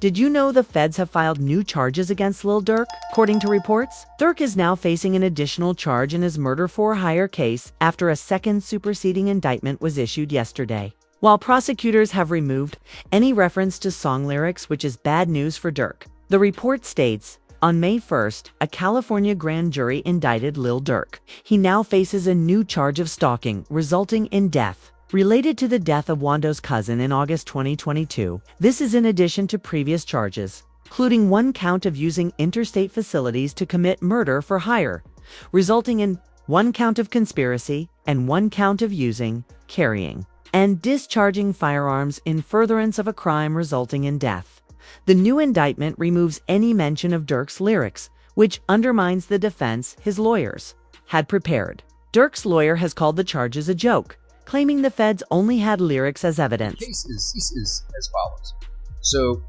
Did you know the feds have filed new charges against Lil Durk? According to reports, Durk is now facing an additional charge in his murder-for-hire case after a second superseding indictment was issued yesterday. While prosecutors have removed any reference to song lyrics, which is bad news for Durk, the report states, on May 1st, a California grand jury indicted Lil Durk. He now faces a new charge of stalking, resulting in death. Related to the death of Wando's cousin in August 2022, this is in addition to previous charges, including one count of using interstate facilities to commit murder for hire, resulting in one count of conspiracy and one count of using, carrying, and discharging firearms in furtherance of a crime resulting in death. The new indictment removes any mention of Durk's lyrics, which undermines the defense his lawyers had prepared. Durk's lawyer has called the charges a joke, claiming the feds only had lyrics as evidence. The case is as follows. So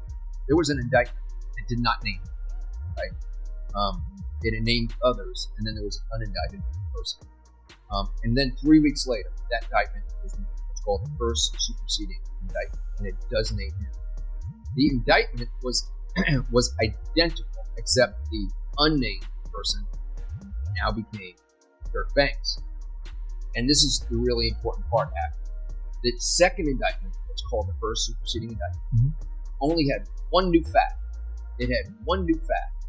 there was an indictment. It did not name him, right? It named others, and then there was an unindicted person. And then 3 weeks later, that indictment was what's called the first superseding indictment, and it does name him. The indictment was identical, except the unnamed person now became Durk Banks. And this is the really important part after. The second indictment, what's called the first superseding indictment, only had one new fact. It had one new fact,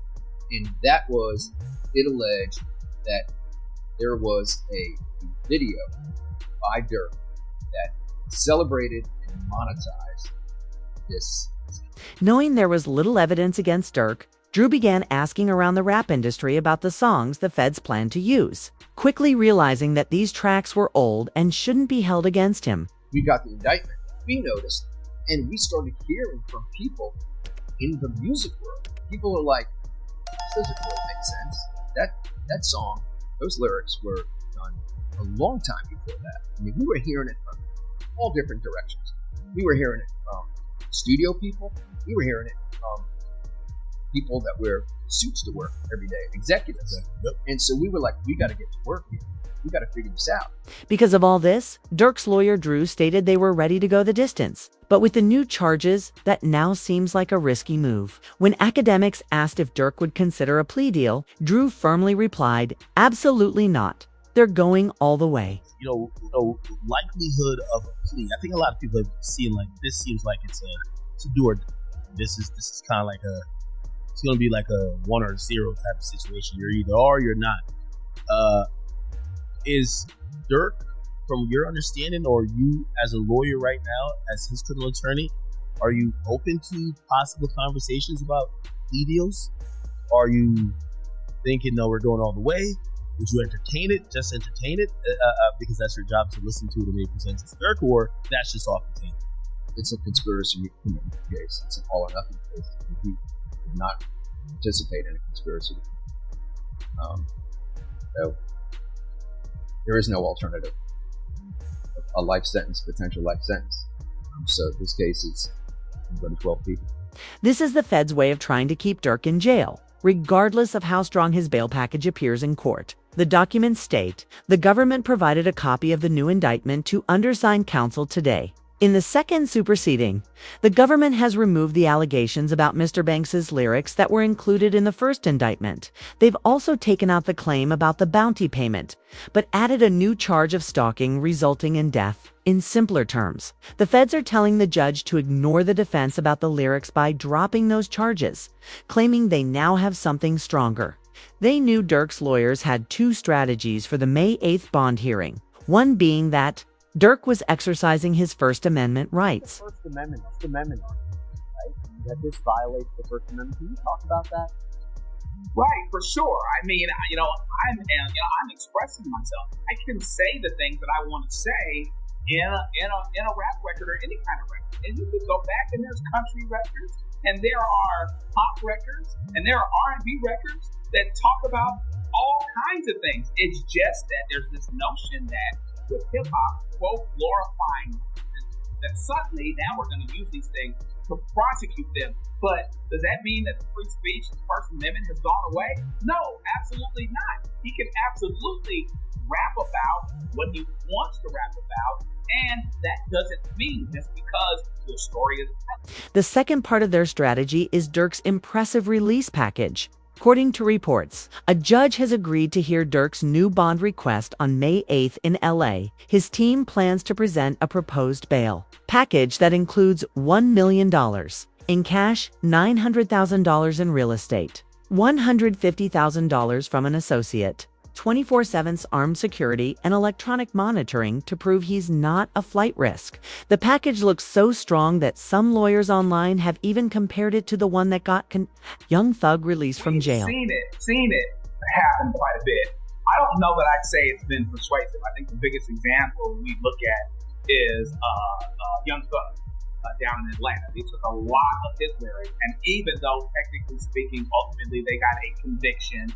and that was it alleged that there was a video by Durk that celebrated and monetized this. Knowing there was little evidence against Durk, Drew began asking around the rap industry about the songs the feds planned to use, quickly realizing that these tracks were old and shouldn't be held against him. We got the indictment, we noticed, and we started hearing from people in the music world. People are like, this doesn't really make sense. That song, those lyrics were done a long time before that. I mean, we were hearing it from all different directions. We were hearing it from studio people. We were hearing it from people that wear suits to work every day, executives. Yep. And so we were like, we got to get to work here. We got to figure this out. Because of all this, Durk's lawyer Drew stated they were ready to go the distance. But with the new charges, that now seems like a risky move. When academics asked if Durk would consider a plea deal, Drew firmly replied, absolutely not. They're going all the way. You know, likelihood of a plea. I think a lot of people have seen like this seems like it's a do or die. This is kind of like it's going to be like a 1 or 0 type of situation. You're either are or you're not. Is Durk, from your understanding, or you as a lawyer right now, as his criminal attorney, are you open to possible conversations about plea deals? Are you thinking, no, we're going all the way? Would you entertain it? Just entertain it? Because that's your job to listen to it and maybe present it to Durk, or that's just off the table? It's a conspiracy case. It's an all or nothing case. He did not participate in a conspiracy. So there is no alternative. A life sentence, potential life sentence. So this case is going to 12 people. This is the Fed's way of trying to keep Durk in jail, regardless of how strong his bail package appears in court. The documents state the government provided a copy of the new indictment to undersigned counsel today. In the second superseding, the government has removed the allegations about Mr. Banks's lyrics that were included in the first indictment. They've also taken out the claim about the bounty payment, but added a new charge of stalking resulting in death. In simpler terms, the feds are telling the judge to ignore the defense about the lyrics by dropping those charges, claiming they now have something stronger. They knew Durk's lawyers had two strategies for the May 8th bond hearing, one being that Durk was exercising his First Amendment rights. The First Amendment argument, right? That this violates the First Amendment. Can you talk about that? Right, for sure. I mean, I'm expressing myself. I can say the things that I want to say in a rap record or any kind of record. And you can go back and there's country records, and there are pop records, and there are R&B records that talk about all kinds of things. It's just that there's this notion that with hip hop, quote, glorifying that suddenly now we're going to use these things to prosecute them. But does that mean that the free speech, the First Amendment has gone away? No, absolutely not. He can absolutely rap about what he wants to rap about, and that doesn't mean just because your story is. The second part of their strategy is Durk's impressive release package. According to reports, a judge has agreed to hear Durk's new bond request on May 8th in LA. His team plans to present a proposed bail package that includes $1 million in cash, $900,000 in real estate, $150,000 from an associate, 24/7 armed security, and electronic monitoring to prove he's not a flight risk. The package looks so strong that some lawyers online have even compared it to the one that got Young Thug released from jail. Seen it happen quite a bit. I don't know that I'd say it's been persuasive. I think the biggest example we look at is Young Thug down in Atlanta. They took a lot of his lyrics, and even though technically speaking, ultimately they got a conviction,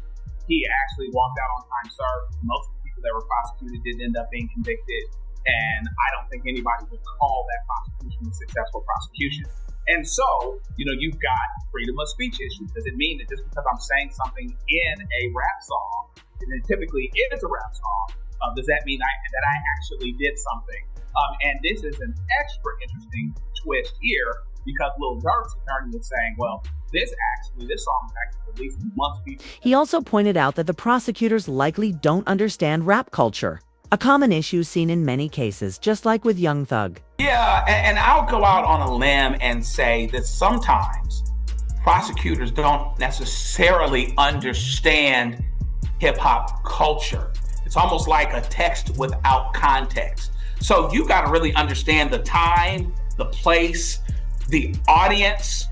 he actually walked out on time served. Most of the people that were prosecuted did end up being convicted, and I don't think anybody would call that prosecution a successful prosecution. And so, you've got freedom of speech issues. Does it mean that just because I'm saying something in a rap song, and it typically is a rap song, does that mean that I actually did something? And this is an extra interesting twist here, because Lil Durk's attorney is saying, well, this song was actually released months before. He also pointed out that the prosecutors likely don't understand rap culture, a common issue seen in many cases, just like with Young Thug. Yeah, and I'll go out on a limb and say that sometimes prosecutors don't necessarily understand hip-hop culture. It's almost like a text without context. So you got to really understand the time, the place, the audience.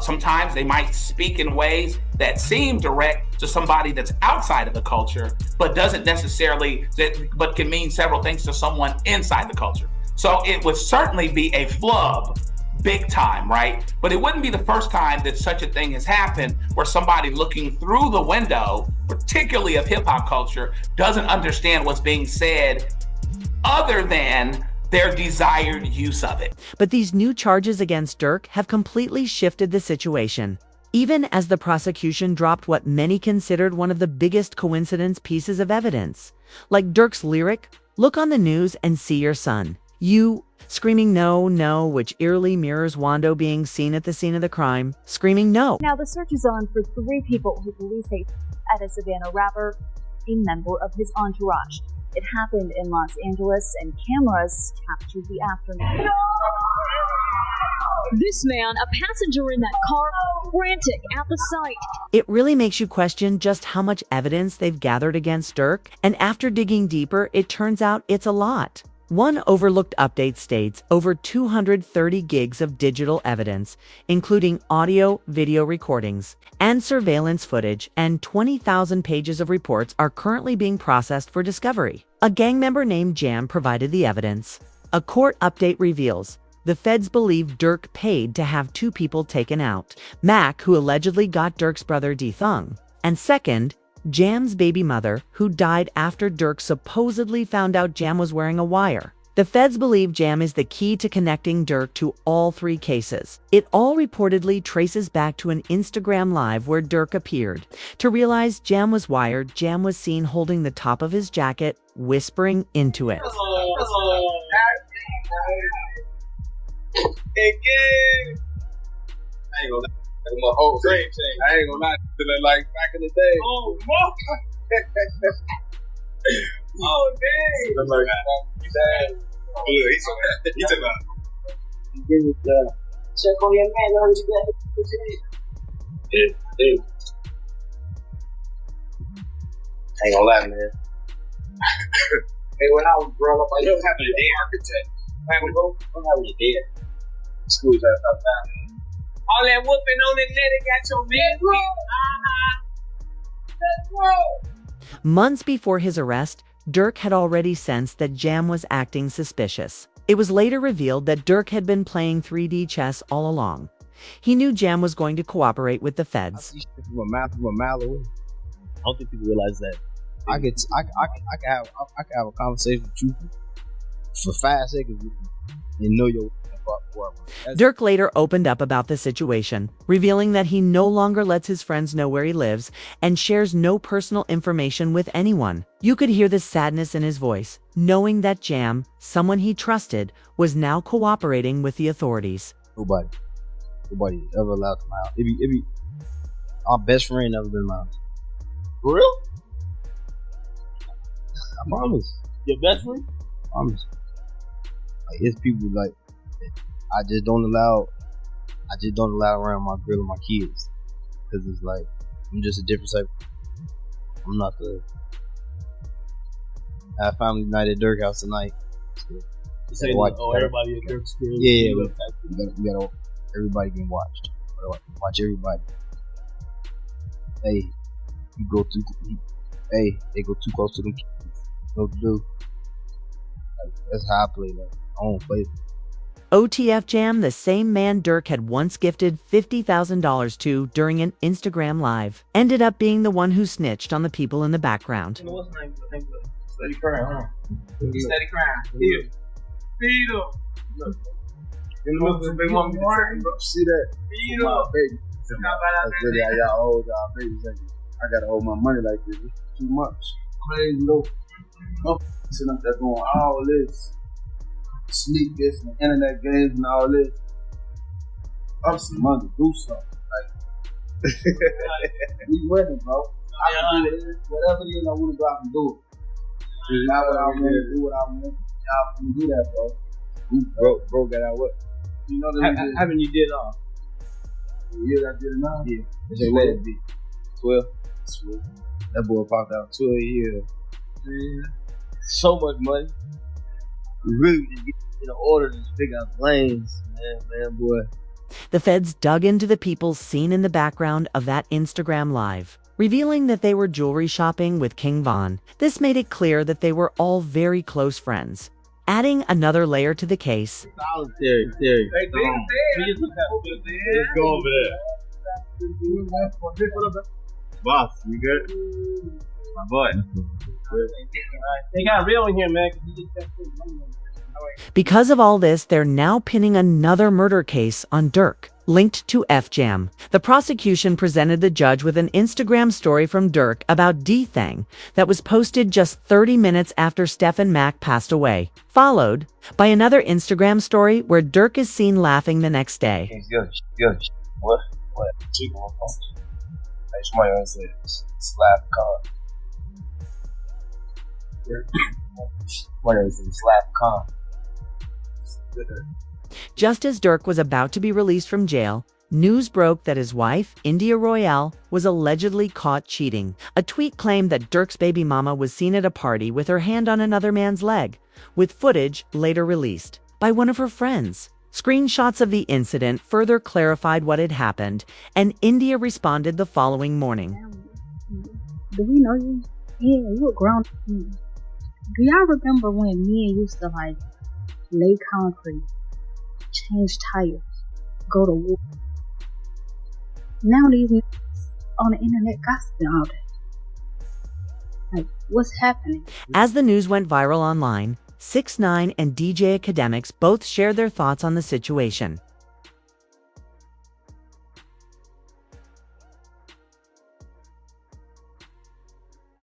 Sometimes they might speak in ways that seem direct to somebody that's outside of the culture, but doesn't necessarily, but can mean several things to someone inside the culture. So it would certainly be a flub, big time, right? But it wouldn't be the first time that such a thing has happened, where somebody looking through the window, particularly of hip hop culture, doesn't understand what's being said other than their desired use of it. But these new charges against Durk have completely shifted the situation, even as the prosecution dropped what many considered one of the biggest coincidence pieces of evidence. Like Durk's lyric, "Look on the news and see your son." You screaming no, no, which eerily mirrors Wando being seen at the scene of the crime, screaming no. Now the search is on for 3 people who police say at a Savannah rapper, a member of his entourage. It happened in Los Angeles, and cameras captured the aftermath. This man, a passenger in that car, frantic at the sight. It really makes you question just how much evidence they've gathered against Durk, and after digging deeper, it turns out it's a lot. One overlooked update states over 230 gigs of digital evidence, including audio, video recordings, and surveillance footage, and 20,000 pages of reports are currently being processed for discovery. A gang member named Jam provided the evidence. A court update reveals the feds believe Durk paid to have 2 people taken out. Mac, who allegedly got Durk's brother D-Thung, and second, Jam's baby mother, who died after Durk supposedly found out Jam was wearing a wire. The feds believe Jam is the key to connecting Durk to all 3 cases. It all reportedly traces back to an Instagram live where Durk appeared. To realize Jam was wired, Jam was seen holding the top of his jacket, whispering into it. My whole dream thing. I ain't gonna lie, feeling like back in the day. Oh, fuck. Oh, dang. I'm like, dang. He's about it. Check on your man, how you got it? Yeah. I ain't gonna lie, man. Hey, when I was growing up, I don't have a day architect. I don't have a day. School's out down. All that whooping on the net, it got your man. Let's go. Months before his arrest, Durk had already sensed that Jam was acting suspicious. It was later revealed that Durk had been playing 3D chess all along. He knew Jam was going to cooperate with the feds. I see shit from a mile away. I don't think people realize that. I can have a conversation with you for 5 seconds and know your Durk later opened up about the situation, revealing that he no longer lets his friends know where he lives and shares no personal information with anyone. You could hear the sadness in his voice, knowing that Jam, someone he trusted, was now cooperating with the authorities. Nobody ever allowed to my house. It be our best friend never been in my house. For real? I promise. Your best friend? I promise. Like his people, like I just don't allow around my girl and my kids, because it's like I'm just a different type. I'm not the have family night at Durk house tonight. So, you say everybody at Durk's crib. Yeah, we gotta everybody getting watched. Watch everybody. Hey, they go too close to them kids. No do. Like, that's how I play. Like I don't play. OTF Jam, the same man Durk had once gifted $50,000 to during an Instagram live, ended up being the one who snitched on the people in the background. What's the name? Steady crying, huh? Steady crying. Feed him. Look. In the middle of big mama. See that? Feed him. Baby. That's really how y'all hold y'all babies. I gotta hold my money like this. It's too much. Crazy though. I'm sitting up there doing all this. Sneak this and internet games and all this. I'm some money to do something. Like, we ready, bro. I can do it. Whatever it is I want to go out and do it. Not what I want to do, what I want. Y'all can do that, bro. Bro got out what? You know that Haven't you did all? Yeah, I did it now. Yeah. They let it be. 12. That boy popped out 12 years. Man, so much money. We really just get in order to figure out the lanes, man, boy. The feds dug into the people seen in the background of that Instagram live, revealing that they were jewelry shopping with King Von. This made it clear that they were all very close friends, adding another layer to the case. Solitary. Let's go over there. Boss, you good? My boy. They got real in here, man. Because of all this, they're now pinning another murder case on Durk, linked to F-Jam. The prosecution presented the judge with an Instagram story from Durk about D-Thang that was posted just 30 minutes after Stephen Mack passed away, followed by another Instagram story where Durk is seen laughing the next day. What? Somebody else said slap con. Somebody else said slap con. Just as Durk was about to be released from jail, news broke that his wife, India Royale, was allegedly caught cheating. A tweet claimed that Durk's baby mama was seen at a party with her hand on another man's leg, with footage later released by one of her friends. Screenshots of the incident further clarified what had happened, and India responded the following morning. Do we know you? Yeah, you a grown. Do y'all remember when me and used to like lay concrete, change tires, go to war? Now these niggas on the internet gossiping all day. Like, what's happening? As the news went viral online, 6ix9ine and DJ Academics both shared their thoughts on the situation.